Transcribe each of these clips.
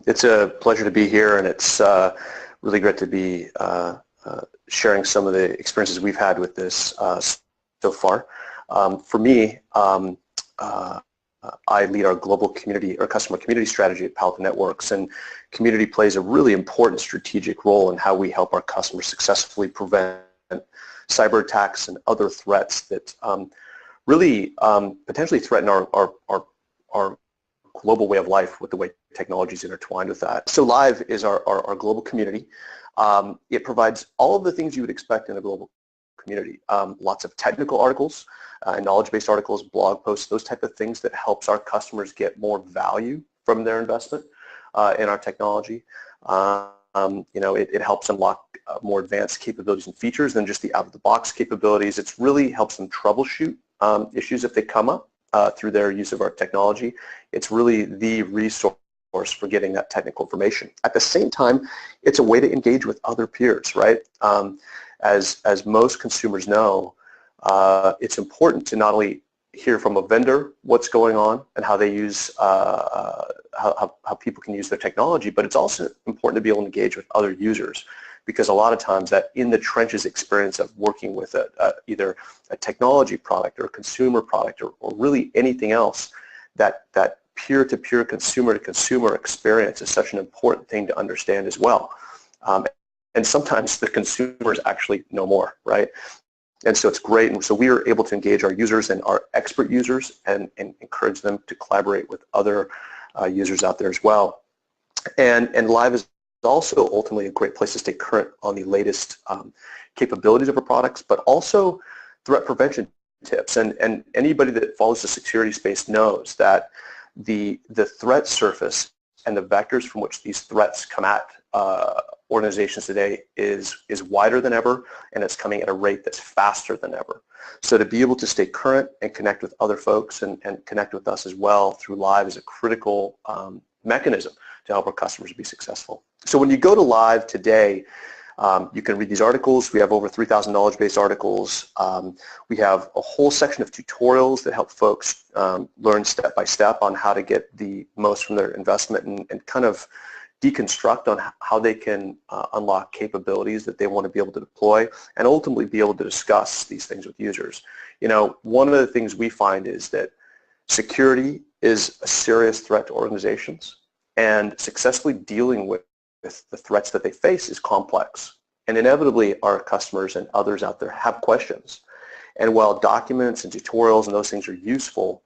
It's a pleasure to be here, and it's really great to be sharing some of the experiences we've had with this so far. For me, I lead our global community or customer community strategy at Palo Networks, and community plays a really important strategic role in how we help our customers successfully prevent cyber attacks and other threats that really potentially threaten our global way of life with the way technology is intertwined with that. So Live is our global community. It provides all of the things you would expect in a global community. Lots of technical articles, knowledge-based articles, blog posts, those type of things that helps our customers get more value from their investment in our technology. It helps unlock more advanced capabilities and features than just the out-of-the-box capabilities. It really helps them troubleshoot issues if they come up through their use of our technology. It's really the resource for getting that technical information. At the same time, it's a way to engage with other peers, right? As most consumers know, it's important to not only hear from a vendor what's going on and how they use, how people can use their technology, but it's also important to be able to engage with other users, because a lot of times that in the trenches experience of working with either a technology product or a consumer product or really anything else, that peer-to-peer, consumer-to-consumer experience is such an important thing to understand as well. And sometimes the consumers actually know more, right? And so it's great. And so we are able to engage our users and our expert users and encourage them to collaborate with other users out there as well. And Live is also ultimately a great place to stay current on the latest capabilities of our products, but also threat prevention tips. And anybody that follows the security space knows that the threat surface and the vectors from which these threats come at organizations today is wider than ever, and it's coming at a rate that's faster than ever. So to be able to stay current and connect with other folks and connect with us as well through Live is a critical mechanism to help our customers be successful. So when you go to Live today, you can read these articles. We have over 3,000 knowledge-based articles. We have a whole section of tutorials that help folks learn step-by-step on how to get the most from their investment and kind of deconstruct on how they can unlock capabilities that they want to be able to deploy and ultimately be able to discuss these things with users. You know, one of the things we find is that security is a serious threat to organizations, and successfully dealing with the threats that they face is complex. And inevitably, our customers and others out there have questions. And while documents and tutorials and those things are useful,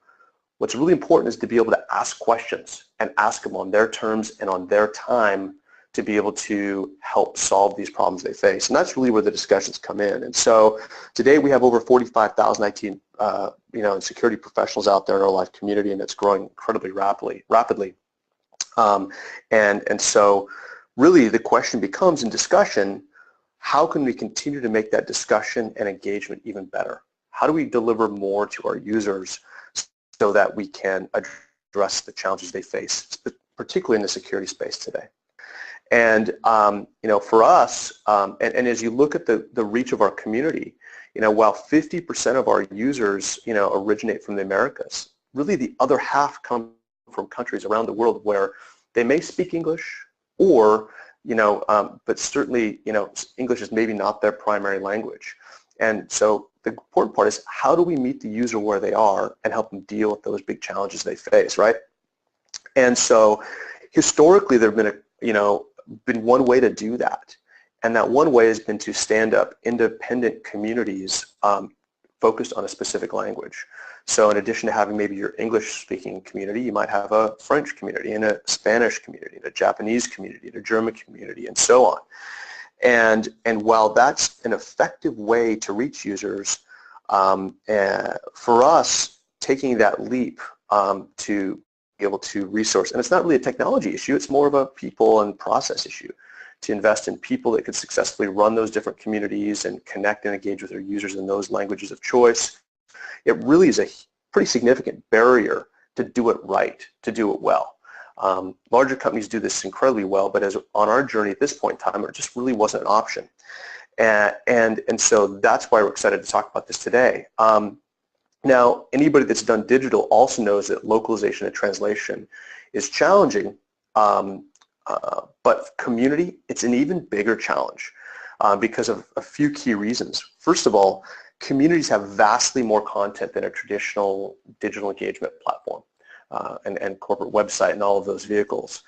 what's really important is to be able to ask questions and ask them on their terms and on their time to be able to help solve these problems they face. And that's really where the discussions come in. And so today we have over 45,000 IT and security professionals out there in our Live community, and it's growing incredibly rapidly. And so really the question becomes in discussion, how can we continue to make that discussion and engagement even better? How do we deliver more to our users so that we can address the challenges they face, particularly in the security space today? And for us, and as you look at the reach of our community, while 50% of our users originate from the Americas, really the other half come from countries around the world where they may speak English, or but certainly English is maybe not their primary language. And so the important part is, how do we meet the user where they are and help them deal with those big challenges they face, right? And so historically there have been one way to do that, and that one way has been to stand up independent communities focused on a specific language. So in addition to having maybe your English-speaking community, you might have a French community and a Spanish community and a Japanese community and a German community and so on. And while that's an effective way to reach users, for us, taking that leap to be able to resource, and it's not really a technology issue, it's more of a people and process issue, to invest in people that could successfully run those different communities and connect and engage with their users in those languages of choice. It really is a pretty significant barrier to do it right, to do it well. Larger companies do this incredibly well, but on our journey at this point in time, it just really wasn't an option. And so that's why we're excited to talk about this today. Now, anybody that's done digital also knows that localization and translation is challenging But community, it's an even bigger challenge because of a few key reasons. First of all, communities have vastly more content than a traditional digital engagement platform and corporate website and all of those vehicles.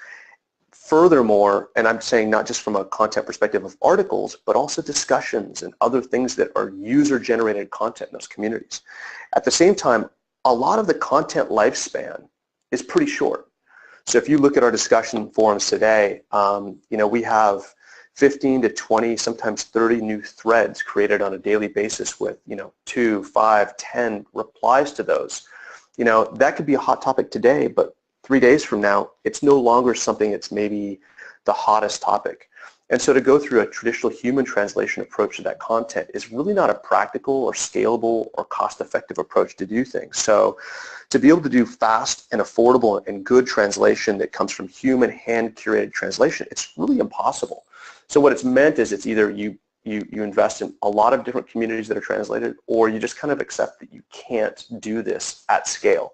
Furthermore, and I'm saying not just from a content perspective of articles, but also discussions and other things that are user-generated content in those communities. At the same time, a lot of the content lifespan is pretty short. So if you look at our discussion forums today, we have 15 to 20, sometimes 30 new threads created on a daily basis with 2, 5, 10 replies to those. That could be a hot topic today, but 3 days from now, it's no longer something that's maybe the hottest topic. And so to go through a traditional human translation approach to that content is really not a practical or scalable or cost-effective approach to do things. So to be able to do fast and affordable and good translation that comes from human hand-curated translation, it's really impossible. So what it's meant is it's either you invest in a lot of different communities that are translated, or you just kind of accept that you can't do this at scale.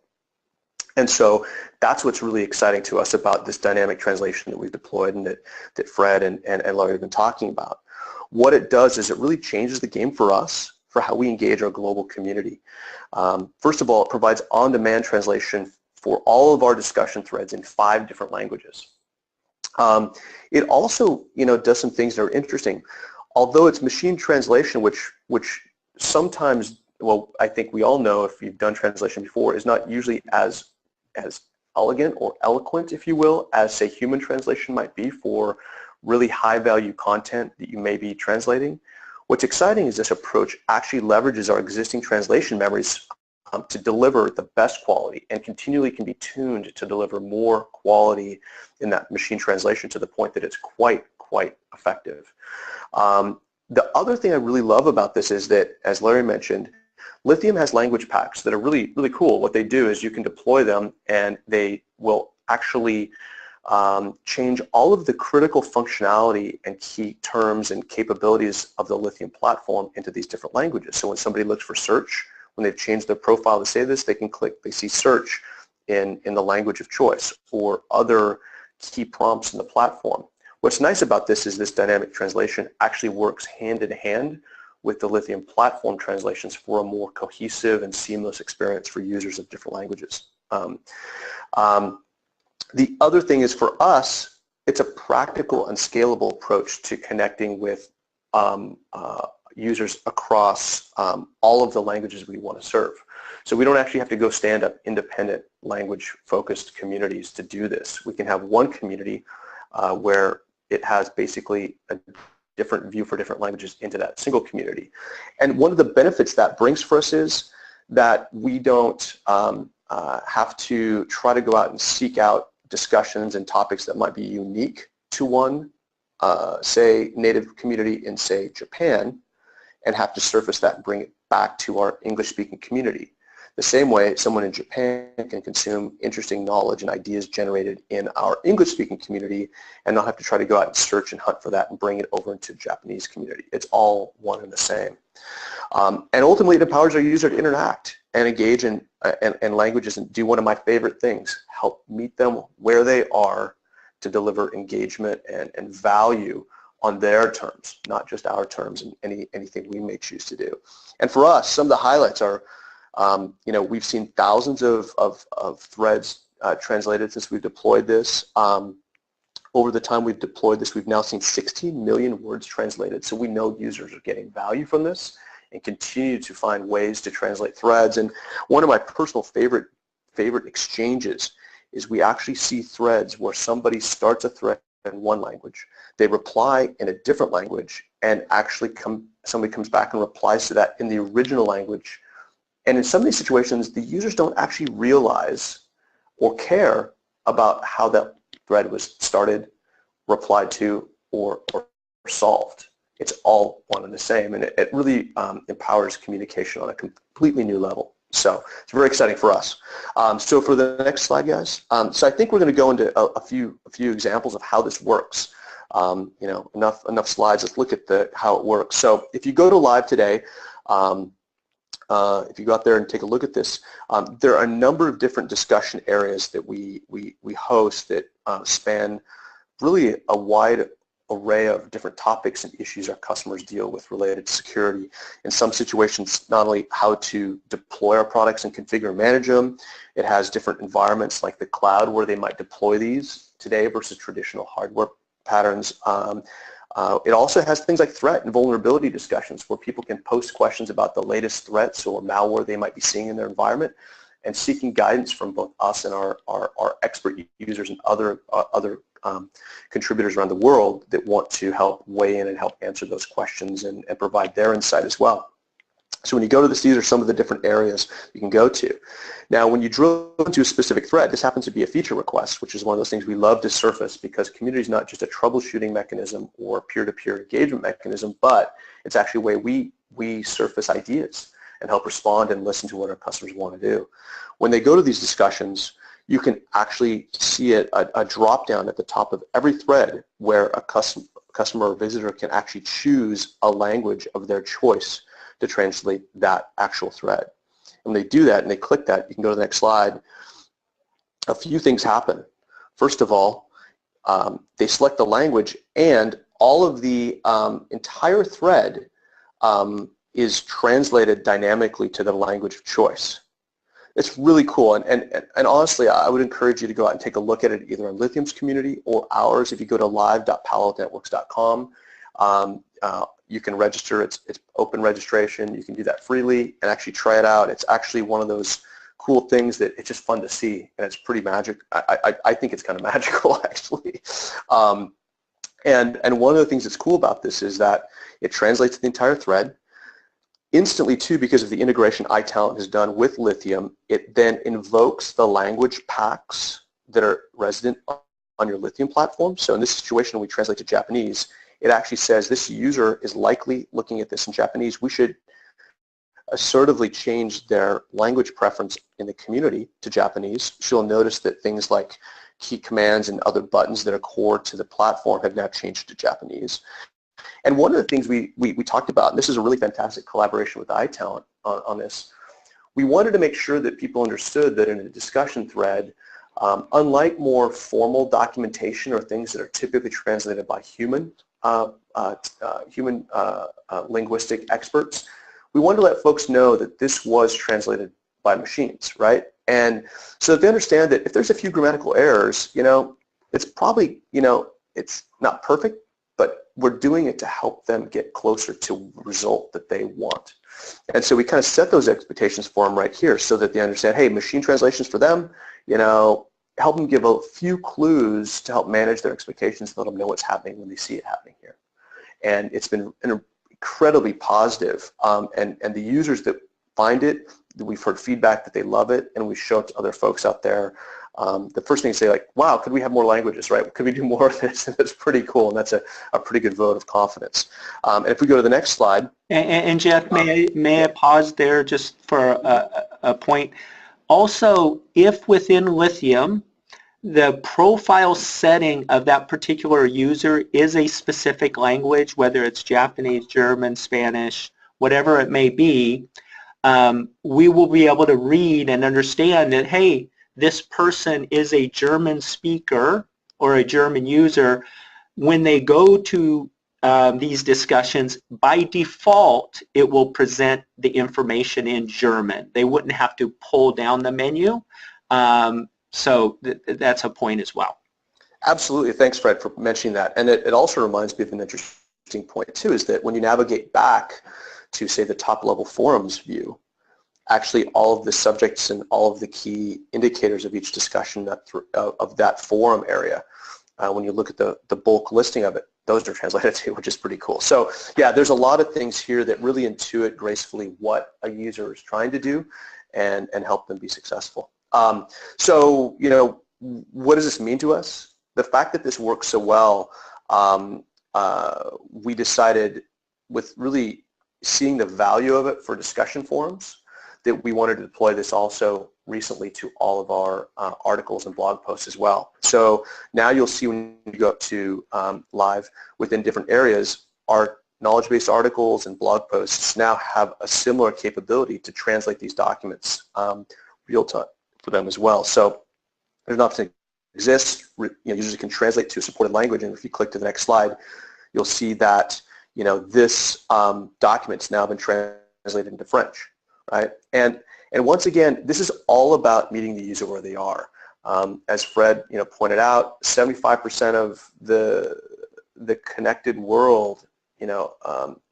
And so that's what's really exciting to us about this dynamic translation that we've deployed and that Fred and Larry have been talking about. What it does is it really changes the game for us for how we engage our global community. First of all, it provides on-demand translation for all of our discussion threads in 5 different languages. It also, does some things that are interesting. Although it's machine translation, which sometimes, well, I think we all know if you've done translation before, is not usually as elegant or eloquent, if you will, as, say, human translation might be for really high-value content that you may be translating. What's exciting is this approach actually leverages our existing translation memories to deliver the best quality and continually can be tuned to deliver more quality in that machine translation to the point that it's quite effective. The other thing I really love about this is that, as Larry mentioned, Lithium has language packs that are really cool. What they do is you can deploy them and they will actually change all of the critical functionality and key terms and capabilities of the Lithium platform into these different languages. So when somebody looks for search, when they've changed their profile to say this, they can click, they see search in the language of choice or other key prompts in the platform. What's nice about this is this dynamic translation actually works hand in hand with the Lithium platform translations for a more cohesive and seamless experience for users of different languages. The other thing is for us, it's a practical and scalable approach to connecting with users across all of the languages we want to serve. So we don't actually have to go stand up independent language-focused communities to do this. We can have one community where it has basically a different view for different languages into that single community. And one of the benefits that brings for us is that we don't have to try to go out and seek out discussions and topics that might be unique to one, say, native community in, say, Japan, and have to surface that and bring it back to our English-speaking community. The same way someone in Japan can consume interesting knowledge and ideas generated in our English-speaking community and not have to try to go out and search and hunt for that and bring it over into the Japanese community. It's all one and the same. And ultimately, it empowers our user to interact and engage in languages and do one of my favorite things, help meet them where they are to deliver engagement and value on their terms, not just our terms and anything we may choose to do. And for us, some of the highlights are, we've seen thousands of threads translated since we've deployed this. Over the time we've deployed this, we've now seen 16 million words translated, so we know users are getting value from this and continue to find ways to translate threads. And one of my personal favorite exchanges is we actually see threads where somebody starts a thread in one language, they reply in a different language, and actually somebody comes back and replies to that in the original language. And in some of these situations, the users don't actually realize or care about how that thread was started, replied to, or solved. It's all one and the same, and it really empowers communication on a completely new level. So it's very exciting for us. So for the next slide, guys. So I think we're going to go into a few examples of how this works. Enough slides. Let's look at how it works. So if you go to live today, if you go out there and take a look at this, there are a number of different discussion areas that we host that span really a wide array of different topics and issues our customers deal with related to security. In some situations, not only how to deploy our products and configure and manage them, it has different environments like the cloud where they might deploy these today versus traditional hardware patterns. It also has things like threat and vulnerability discussions where people can post questions about the latest threats or malware they might be seeing in their environment, and seeking guidance from both us and our expert users and other contributors around the world that want to help weigh in and help answer those questions and provide their insight as well. So when you go to this, these are some of the different areas you can go to. Now, when you drill into a specific threat, this happens to be a feature request, which is one of those things we love to surface because community is not just a troubleshooting mechanism or peer-to-peer engagement mechanism, but it's actually a way we surface ideas and help respond and listen to what our customers want to do. When they go to these discussions, you can actually see a drop-down at the top of every thread where a customer or visitor can actually choose a language of their choice to translate that actual thread. And when they do that and they click that, you can go to the next slide, a few things happen. First of all, they select the language and all of the entire thread is translated dynamically to the language of choice. It's really cool, and honestly, I would encourage you to go out and take a look at it either on Lithium's community or ours. If you go to live.palonetworks.com, you can register. It's open registration. You can do that freely and actually try it out. It's actually one of those cool things that it's just fun to see, and it's pretty magic. I think it's kind of magical, actually. And one of the things that's cool about this is that it translates the entire thread. Instantly, too, because of the integration iTalent has done with Lithium, it then invokes the language packs that are resident on your Lithium platform. So in this situation, we translate to Japanese. It actually says this user is likely looking at this in Japanese. We should assertively change their language preference in the community to Japanese. She'll notice that things like key commands and other buttons that are core to the platform have now changed to Japanese. And one of the things we talked about, and this is a really fantastic collaboration with iTalent on this, we wanted to make sure that people understood that in a discussion thread, unlike more formal documentation or things that are typically translated by human linguistic experts, we wanted to let folks know that this was translated by machines, right? And so that they understand that if there's a few grammatical errors, it's probably, it's not perfect, but we're doing it to help them get closer to the result that they want. And so we kind of set those expectations for them right here so that they understand, hey, machine translations for them, help them give a few clues to help manage their expectations and let them know what's happening when they see it happening here. And it's been incredibly positive. And the users that find it, we've heard feedback that they love it, and we show it to other folks out there. The first thing to say, like, wow, could we have more languages, right? Could we do more of this? And that's pretty cool, and that's a pretty good vote of confidence. And if we go to the next slide. And Jeff, may I pause there just for a point? Also, if within Lithium, the profile setting of that particular user is a specific language, whether it's Japanese, German, Spanish, whatever it may be, we will be able to read and understand that, hey, this person is a German speaker or a German user. When they go to these discussions, by default, it will present the information in German. They wouldn't have to pull down the menu. So that's a point as well. Absolutely. Thanks, Fred, for mentioning that. And it also reminds me of an interesting point, too, is that when you navigate back to, say, the top-level forums view, actually all of the subjects and all of the key indicators of each discussion of that forum area, when you look at the bulk listing of it, those are translated too, which is pretty cool. So yeah, there's a lot of things here that really intuit gracefully what a user is trying to do and help them be successful. So, what does this mean to us? The fact that this works so well, we decided, with really seeing the value of it for discussion forums, that we wanted to deploy this also recently to all of our articles and blog posts as well. So now you'll see when you go up to live within different areas, our knowledge-based articles and blog posts now have a similar capability to translate these documents real time for them as well. So there's an opportunity exists. Users can translate to a supported language, and if you click to the next slide, you'll see that this document's now been translated into French, right? And once again, this is all about meeting the user where they are. As Fred pointed out, 75% of the connected world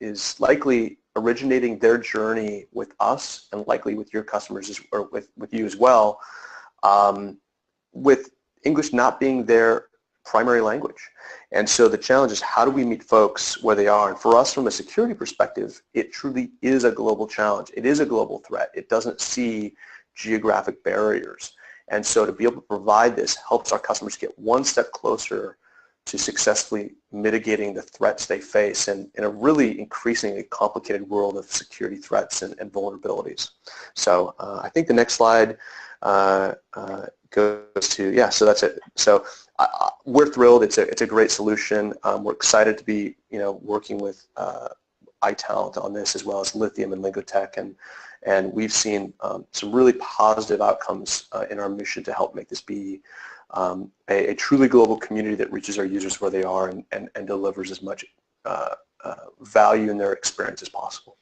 is likely originating their journey with us, and likely with your customers or with you as well, with English not being their primary language. And so the challenge is, how do we meet folks where they are? And for us, from a security perspective, it truly is a global challenge. It is a global threat. It doesn't see geographic barriers. And so to be able to provide this helps our customers get one step closer to successfully mitigating the threats they face in a really increasingly complicated world of security threats and vulnerabilities. So I think the next slide goes to, yeah, so that's it. So we're thrilled. It's a great solution. We're excited to be working with iTalent on this, as well as Lithium and Lingotech, and we've seen some really positive outcomes in our mission to help make this be a truly global community that reaches our users where they are and delivers as much value in their experience as possible.